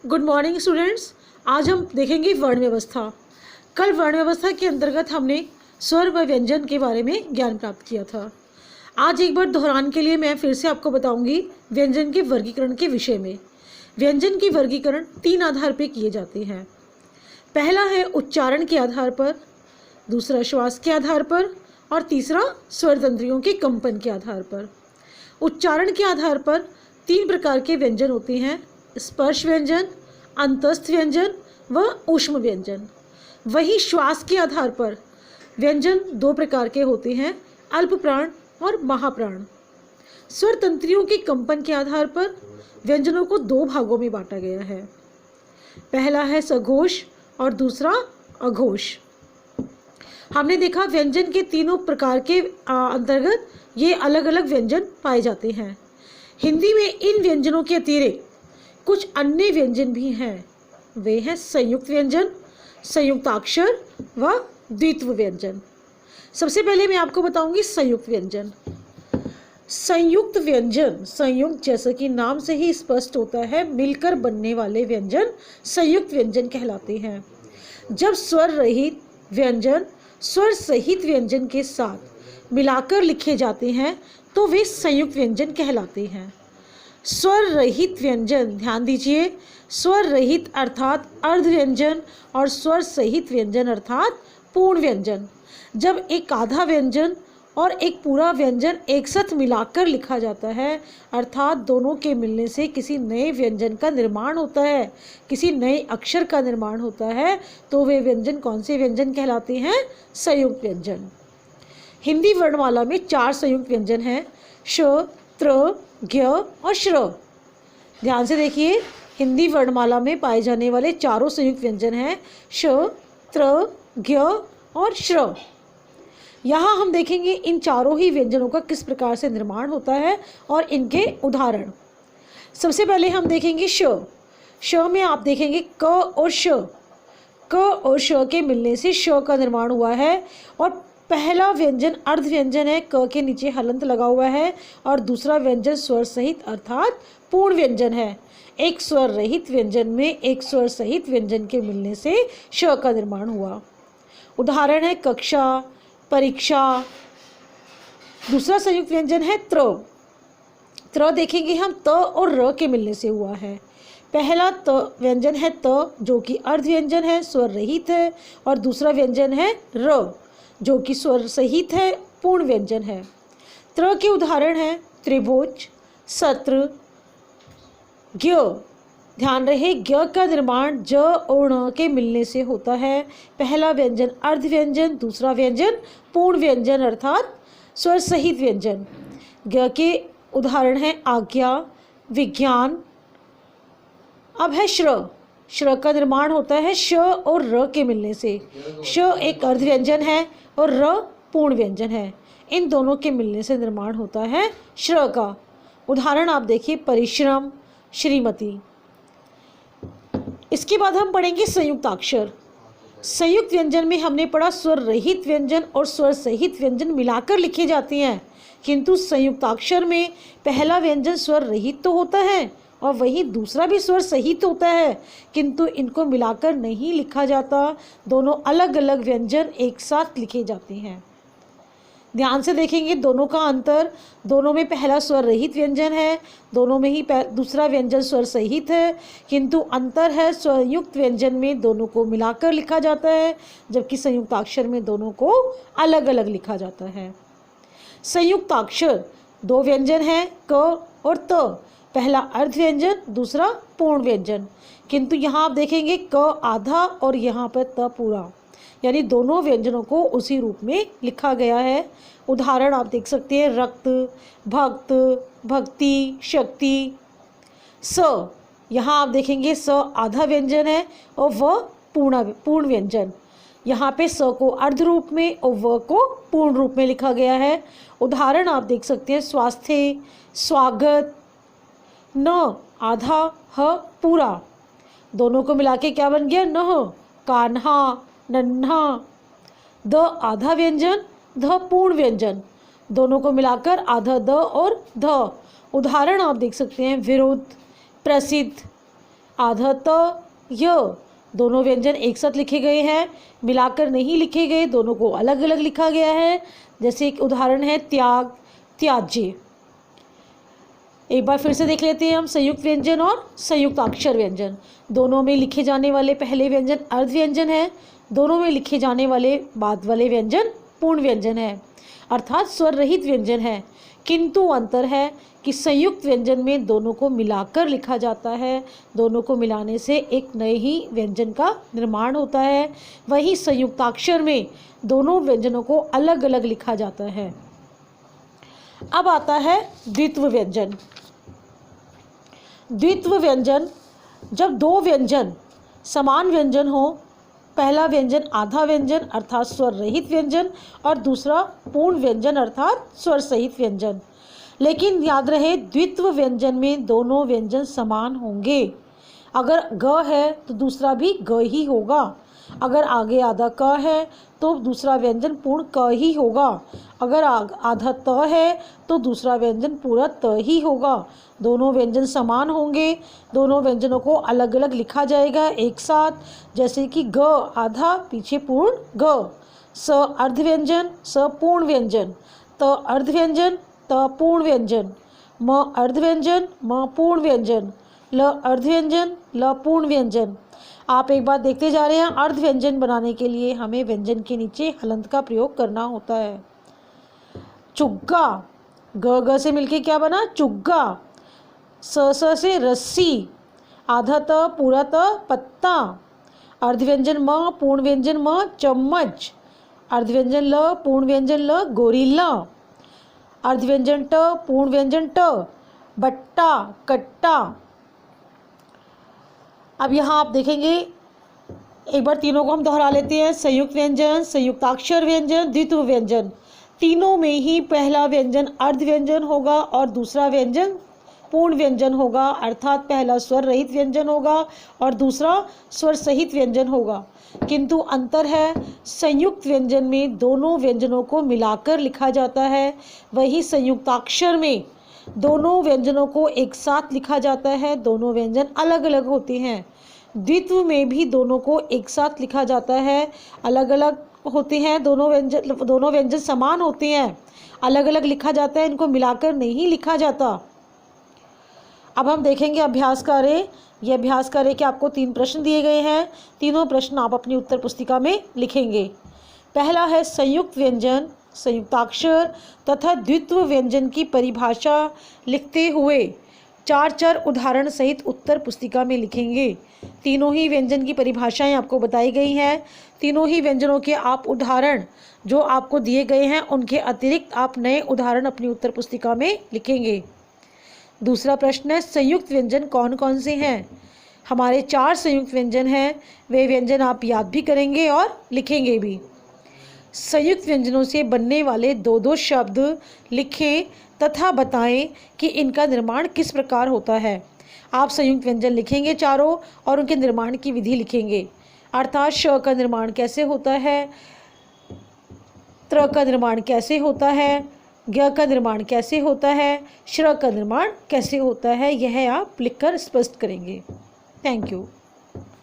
Good morning students. आज हम देखेंगे वर्ण व्यवस्था। कल वर्ण व्यवस्था के अंतर्गत हमने स्वर व व्यंजन के बारे में ज्ञान प्राप्त किया था। आज एक बार दोहरान के लिए मैं फिर से आपको बताऊंगी व्यंजन के वर्गीकरण के विषय में। व्यंजन की वर्गीकरण 3 आधार पर किए जाते हैं। पहला है उच्चारण के आधार पर, दूसरा श्वास के आधार पर और तीसरा स्वर तंत्रियों के कंपन के आधार पर। उच्चारण के आधार पर 3 प्रकार के व्यंजन होते हैं: स्पर्श व्यंजन, अंतस्थ व्यंजन व ऊष्म व्यंजन। वही श्वास के आधार पर व्यंजन 2 प्रकार के होते हैं: अल्प प्राण और महाप्राण। स्वर तंत्रियों के कंपन के आधार पर व्यंजनों को 2 भागों में बांटा गया है। पहला है सघोष और दूसरा अघोष। हमने देखा व्यंजन के तीनों प्रकार के अंतर्गत ये अलग अलग व्यंजन पाए जाते हैं। हिंदी में इन व्यंजनों के अतिरिक्त कुछ अन्य व्यंजन भी हैं। वे हैं संयुक्त व्यंजन, संयुक्ताक्षर व द्वित्व व्यंजन। सबसे पहले मैं आपको बताऊंगी संयुक्त व्यंजन। संयुक्त व्यंजन, संयुक्त जैसा कि नाम से ही स्पष्ट होता है, मिलकर बनने वाले व्यंजन संयुक्त व्यंजन कहलाते हैं। जब स्वर रहित व्यंजन स्वर सहित व्यंजन के साथ मिलाकर लिखे जाते हैं तो वे संयुक्त व्यंजन कहलाते हैं। स्वर रहित व्यंजन, ध्यान दीजिए, स्वर रहित अर्थात अर्ध व्यंजन और स्वर सहित व्यंजन अर्थात पूर्ण व्यंजन। जब एक आधा व्यंजन और एक पूरा व्यंजन एक साथ मिलाकर लिखा जाता है अर्थात दोनों के मिलने से किसी नए व्यंजन का निर्माण होता है, किसी नए अक्षर का निर्माण होता है, तो वे व्यंजन कौन से व्यंजन कहलाते हैं? संयुक्त व्यंजन। हिंदी वर्णमाला में 4 संयुक्त व्यंजन हैं: श, त्र, ज्ञ और श्र। ध्यान से देखिए, हिंदी वर्णमाला में पाए जाने वाले चारों संयुक्त व्यंजन हैं श, त्र, ज्ञ और श्र। यहाँ हम देखेंगे इन चारों ही व्यंजनों का किस प्रकार से निर्माण होता है और इनके उदाहरण। सबसे पहले हम देखेंगे श। श में आप देखेंगे क और श। क और श के मिलने से श का निर्माण हुआ है और पहला व्यंजन अर्ध व्यंजन है, क के नीचे हलंत लगा हुआ है, और दूसरा व्यंजन स्वर सहित अर्थात पूर्ण व्यंजन है। एक स्वर रहित व्यंजन में एक स्वर सहित व्यंजन के मिलने से श का निर्माण हुआ। उदाहरण है कक्षा, परीक्षा। दूसरा संयुक्त व्यंजन है त्र। त्र देखेंगे हम त और र के मिलने से हुआ है। पहला त व्यंजन है त जो कि अर्ध व्यंजन है, स्वर रहित है, और दूसरा व्यंजन है र जो कि स्वर सहित है, पूर्ण व्यंजन है। त्र के उदाहरण हैं त्रिभुज, सत्र, ज्ञ। ध्यान रहे, ज्ञ का निर्माण ज और ण के मिलने से होता है। पहला व्यंजन अर्ध व्यंजन, दूसरा व्यंजन पूर्ण व्यंजन अर्थात स्वर सहित व्यंजन। ज्ञ के उदाहरण हैं आज्ञा, विज्ञान। अब है श्र। श्र का निर्माण होता है श और र के मिलने से। श एक अर्ध व्यंजन है और र पूर्ण व्यंजन है। इन दोनों के मिलने से निर्माण होता है श्र का। उदाहरण आप देखिए परिश्रम, श्रीमती। इसके बाद हम पढ़ेंगे संयुक्ताक्षर। संयुक्त व्यंजन में हमने पढ़ा स्वर रहित व्यंजन और स्वर सहित व्यंजन मिलाकर लिखे जाते हैं, किंतु संयुक्ताक्षर में पहला व्यंजन स्वर रहित तो होता है और वही दूसरा भी स्वर सहित होता है, किंतु इनको मिलाकर नहीं लिखा जाता। दोनों अलग अलग व्यंजन एक साथ लिखे जाते हैं। ध्यान से देखेंगे दोनों का अंतर। दोनों में पहला स्वर रहित व्यंजन है, दोनों में ही दूसरा व्यंजन स्वर सहित है, किंतु अंतर है संयुक्त व्यंजन में दोनों को मिलाकर लिखा जाता है, जबकि संयुक्ताक्षर में दोनों को अलग अलग लिखा जाता है। संयुक्ताक्षर 2 व्यंजन हैं, क और त। पहला अर्ध व्यंजन, दूसरा पूर्ण व्यंजन, किंतु यहाँ आप देखेंगे क आधा और यहाँ पर त पूरा, यानी दोनों व्यंजनों को उसी रूप में लिखा गया है। उदाहरण आप देख सकते हैं रक्त, भक्त, भक्ति, शक्ति। स, यहाँ आप देखेंगे स आधा व्यंजन है और व पूर्ण व्यंजन। यहाँ पे स को अर्ध रूप में और व को पूर्ण रूप में लिखा गया है। उदाहरण आप देख सकते हैं स्वास्थ्य, स्वागत। न आधा, ह पूरा, दोनों को मिला के क्या बन गया? नह, कान्हा, नन्हा। द आधा व्यंजन, ध पूर्ण व्यंजन, दोनों को मिलाकर आधा द और ध। उदाहरण आप देख सकते हैं विरुद्ध, प्रसिद्ध। आधा त य, दोनों व्यंजन एक साथ लिखे गए हैं, मिलाकर नहीं लिखे गए, दोनों को अलग अलग लिखा गया है। जैसे एक उदाहरण है त्याग, त्याज्य। एक बार फिर से देख लेते हैं हम संयुक्त व्यंजन और संयुक्ताक्षर व्यंजन। दोनों में लिखे जाने वाले पहले व्यंजन अर्ध व्यंजन है, दोनों में लिखे जाने वाले बाद वाले व्यंजन पूर्ण व्यंजन है, अर्थात स्वर रहित व्यंजन है। किंतु अंतर है कि संयुक्त व्यंजन में दोनों को मिलाकर लिखा जाता है, दोनों को मिलाने से एक नए ही व्यंजन का निर्माण होता है। वहीं संयुक्ताक्षर में दोनों व्यंजनों को अलग अलग लिखा जाता है। अब आता है द्वित्व व्यंजन। द्वित्व व्यंजन, जब दो व्यंजन समान व्यंजन हो, पहला व्यंजन आधा व्यंजन अर्थात स्वर रहित व्यंजन और दूसरा पूर्ण व्यंजन अर्थात स्वर सहित व्यंजन। लेकिन याद रहे द्वित्व व्यंजन में दोनों व्यंजन समान होंगे। अगर ग है तो दूसरा भी ग ही होगा, अगर आगे आधा क है तो दूसरा व्यंजन पूर्ण क ही होगा, अगर आधा त है तो दूसरा व्यंजन पूरा त ही होगा। दोनों व्यंजन समान होंगे, दोनों व्यंजनों को अलग अलग लिखा जाएगा एक साथ, जैसे कि ग आधा पीछे पूर्ण ग, स अर्ध व्यंजन स पूर्ण व्यंजन, त अर्ध व्यंजन त पूर्ण व्यंजन, म अर्ध व्यंजन म पूर्ण व्यंजन, ल अर्ध व्यंजन ल पूर्ण व्यंजन। आप एक बार देखते जा रहे हैं, अर्ध व्यंजन बनाने के लिए हमें व्यंजन के नीचे हलंत का प्रयोग करना होता है। चुग्गा, ग से मिलके क्या बना चुग्गा, स से रस्सी, आधा त पूरा त पत्ता, अर्ध व्यंजन म पूर्ण व्यंजन म चम्मच, अर्ध व्यंजन ल पूर्ण व्यंजन ल गोरिल्ला, अर्ध व्यंजन ट पूर्ण व्यंजन ट बट्टा कट्टा। अब यहाँ आप देखेंगे, एक बार तीनों को हम दोहरा लेते हैं। संयुक्त व्यंजन, संयुक्ताक्षर व्यंजन, द्वित्व व्यंजन। तीनों में ही पहला व्यंजन अर्ध व्यंजन होगा और दूसरा व्यंजन पूर्ण व्यंजन होगा, अर्थात पहला स्वर रहित व्यंजन होगा और दूसरा स्वर सहित व्यंजन होगा। किंतु अंतर है, संयुक्त व्यंजन में दोनों व्यंजनों को मिलाकर लिखा जाता है, वहीं संयुक्ताक्षर में दोनों व्यंजनों को एक साथ लिखा जाता है, दोनों व्यंजन अलग अलग होते हैं। द्वित्व में भी दोनों को एक साथ लिखा जाता है, अलग अलग होते हैं, दोनों व्यंजन समान होते हैं, अलग अलग लिखा जाता है, इनको मिलाकर नहीं लिखा जाता। अब हम देखेंगे अभ्यास कार्य। यह अभ्यास कार्य के आपको 3 प्रश्न दिए गए हैं, तीनों प्रश्न आप अपनी उत्तर पुस्तिका में लिखेंगे। पहला है संयुक्त व्यंजन, संयुक्ताक्षर तथा द्वित्व व्यंजन की परिभाषा लिखते हुए 4 उदाहरण सहित उत्तर पुस्तिका में लिखेंगे। तीनों ही व्यंजन की परिभाषाएं आपको बताई गई हैं, तीनों ही व्यंजनों के आप उदाहरण जो आपको दिए गए हैं उनके अतिरिक्त आप नए उदाहरण अपनी उत्तर पुस्तिका में लिखेंगे। दूसरा प्रश्न है संयुक्त व्यंजन कौन कौन से हैं। हमारे 4 संयुक्त व्यंजन हैं, वे व्यंजन आप याद भी करेंगे और लिखेंगे भी। संयुक्त व्यंजनों से बनने वाले 2-2 शब्द लिखें तथा बताएं कि इनका निर्माण किस प्रकार होता है। आप संयुक्त व्यंजन लिखेंगे चारों और उनके निर्माण की विधि लिखेंगे, अर्थात श का निर्माण कैसे होता है, त्र का निर्माण कैसे होता है, ज्ञ का निर्माण कैसे होता है, श्र का निर्माण कैसे होता है, यह आप लिखकर स्पष्ट करेंगे। Thank you.